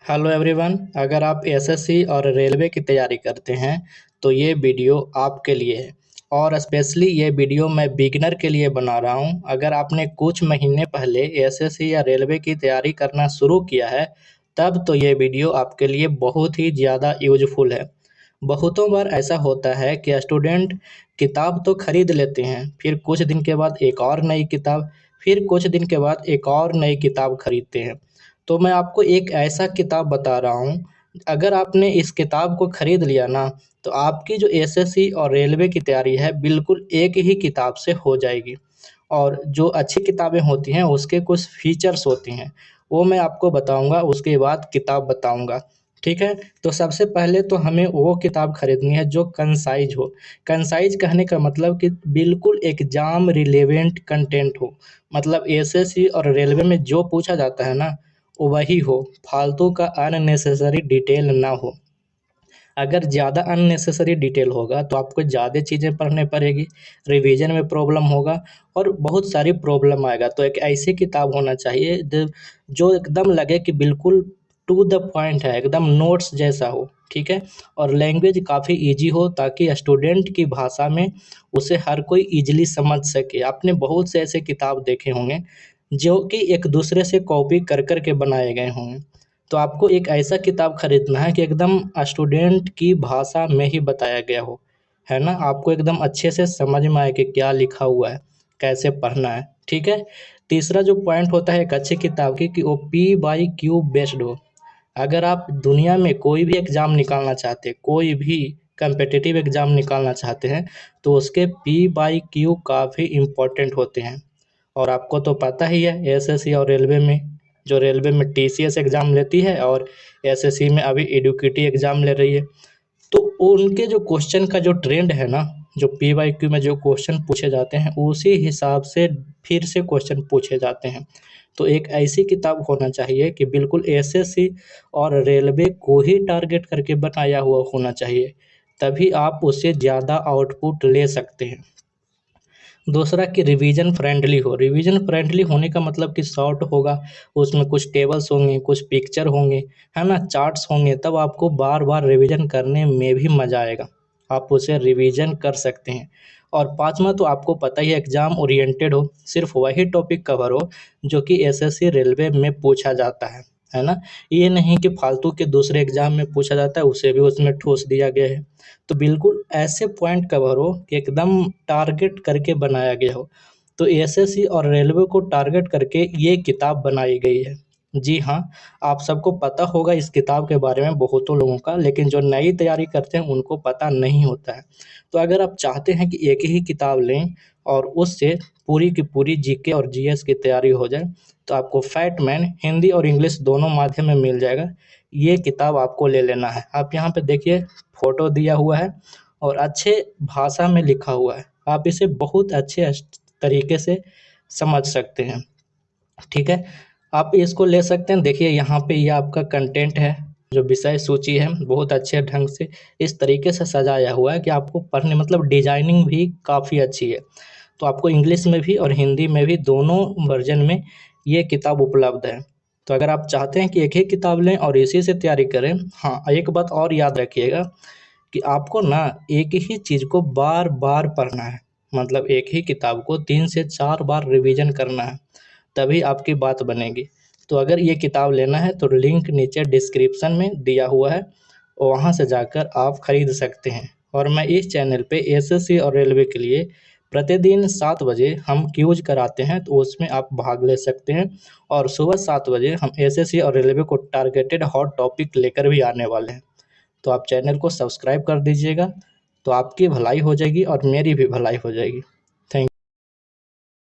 Hello everyone. अगर आप SSC और रेलवे की तैयारी करते हैं तो ये वीडियो आपके लिए है। और स्पेशली ये वीडियो मैं बिगिनर के लिए बना रहा हूँ। अगर आपने कुछ महीने पहले एसएससी या रेलवे की तैयारी करना शुरू किया है तब तो ये वीडियो आपके लिए बहुत ही ज़्यादा यूजफुल है। बहुतों बार ऐसा होता है कि स्टूडेंट किताब तो खरीद लेते हैं, फिर कुछ दिन के बाद एक और नई किताब, फिर कुछ दिन के बाद एक और नई किताब खरीदते हैं। तो मैं आपको एक ऐसा किताब बता रहा हूँ, अगर आपने इस किताब को खरीद लिया ना तो आपकी जो एसएससी और रेलवे की तैयारी है बिल्कुल एक ही किताब से हो जाएगी। और जो अच्छी किताबें होती हैं उसके कुछ फीचर्स होती हैं, वो मैं आपको बताऊंगा, उसके बाद किताब बताऊंगा। ठीक है। तो सबसे पहले तो हमें वो किताब खरीदनी है जो कंसाइज हो। कंसाइज कहने का मतलब कि बिल्कुल एग्जाम रिलेवेंट कंटेंट हो। मतलब एसएससी और रेलवे में जो पूछा जाता है ना वही हो, फालतू का अननेसेसरी डिटेल ना हो। अगर ज़्यादा अननेसेसरी डिटेल होगा तो आपको ज़्यादा चीज़ें पढ़ने पड़ेगी, रिवीजन में प्रॉब्लम होगा और बहुत सारी प्रॉब्लम आएगा। तो एक ऐसी किताब होना चाहिए जो एकदम लगे कि बिल्कुल टू द पॉइंट है, एकदम नोट्स जैसा हो। ठीक है। और लैंग्वेज काफ़ी इजी हो ताकि स्टूडेंट की भाषा में उसे हर कोई इजीली समझ सके। आपने बहुत से ऐसे किताब देखे होंगे जो कि एक दूसरे से कॉपी कर कर के बनाए गए होंगे। तो आपको एक ऐसा किताब खरीदना है कि एकदम स्टूडेंट की भाषा में ही बताया गया हो, है ना? आपको एकदम अच्छे से समझ में आए कि क्या लिखा हुआ है, कैसे पढ़ना है। ठीक है। तीसरा जो पॉइंट होता है एक अच्छी किताब की कि वो पी बाई क्यू बेस्ड हो। अगर आप दुनिया में कोई भी एग्ज़ाम निकालना चाहते हैं, कोई भी कम्पिटिटिव एग्ज़ाम निकालना चाहते हैं, तो उसके पी बाई क्यू काफ़ी इम्पोर्टेंट होते हैं। और आपको तो पता ही है एसएससी और रेलवे में, जो रेलवे में टीसीएस एग्ज़ाम लेती है और एसएससी में अभी एडुकेटी एग्ज़ाम ले रही है। तो उनके जो क्वेश्चन का जो ट्रेंड है ना, जो पीवाईक्यू में जो क्वेश्चन पूछे जाते हैं उसी हिसाब से फिर से क्वेश्चन पूछे जाते हैं। तो एक ऐसी किताब होना चाहिए कि बिल्कुल एसएससी और रेलवे को ही टारगेट करके बनाया हुआ होना चाहिए, तभी आप उससे ज़्यादा आउटपुट ले सकते हैं। दूसरा कि रिवीजन फ्रेंडली हो। रिवीजन फ्रेंडली होने का मतलब कि शॉर्ट होगा, उसमें कुछ टेबल्स होंगे, कुछ पिक्चर होंगे, है ना, चार्ट्स होंगे, तब आपको बार बार रिवीजन करने में भी मज़ा आएगा। आप उसे रिवीजन कर सकते हैं। और पाँचवा तो आपको पता ही है, एग्ज़ाम ओरिएंटेड हो, सिर्फ वही टॉपिक कवर हो जो कि एसएससी रेलवे में पूछा जाता है ना। ये नहीं कि फालतू के दूसरे एग्ज़ाम में पूछा जाता है उसे भी उसमें ठोस दिया गया है। तो बिल्कुल ऐसे पॉइंट कवर हो कि एकदम टारगेट करके बनाया गया हो। तो एसएससी और रेलवे को टारगेट करके ये किताब बनाई गई है। जी हाँ, आप सबको पता होगा इस किताब के बारे में बहुतों लोगों का, लेकिन जो नई तैयारी करते हैं उनको पता नहीं होता है। तो अगर आप चाहते हैं कि एक ही किताब लें और उससे पूरी की पूरी जीके और जीएस की तैयारी हो जाए, तो आपको फैक्टमैन हिंदी और इंग्लिश दोनों माध्यम में मिल जाएगा। ये किताब आपको ले लेना है। आप यहाँ पे देखिए, फ़ोटो दिया हुआ है और अच्छे भाषा में लिखा हुआ है। आप इसे बहुत अच्छे तरीके से समझ सकते हैं। ठीक है। आप इसको ले सकते हैं। देखिए यहाँ पे ये आपका कंटेंट है, जो विषय सूची है, बहुत अच्छे ढंग से इस तरीके से सजाया हुआ है कि आपको पढ़ने, मतलब डिजाइनिंग भी काफ़ी अच्छी है। तो आपको इंग्लिश में भी और हिंदी में भी दोनों वर्जन में ये किताब उपलब्ध है। तो अगर आप चाहते हैं कि एक ही किताब लें और इसी से तैयारी करें, हाँ, एक बात और याद रखिएगा कि आपको ना एक ही चीज़ को बार बार पढ़ना है। मतलब एक ही किताब को 3 से 4 बार रिवीजन करना है, तभी आपकी बात बनेगी। तो अगर ये किताब लेना है तो लिंक नीचे डिस्क्रिप्शन में दिया हुआ है, वहाँ से जाकर आप खरीद सकते हैं। और मैं इस चैनल पे एसएससी और रेलवे के लिए प्रतिदिन 7 बजे हम क्यूज कराते हैं, तो उसमें आप भाग ले सकते हैं। और सुबह 7 बजे हम एसएससी और रेलवे को टारगेटेड हॉट टॉपिक लेकर भी आने वाले हैं। तो आप चैनल को सब्सक्राइब कर दीजिएगा, तो आपकी भलाई हो जाएगी और मेरी भी भलाई हो जाएगी।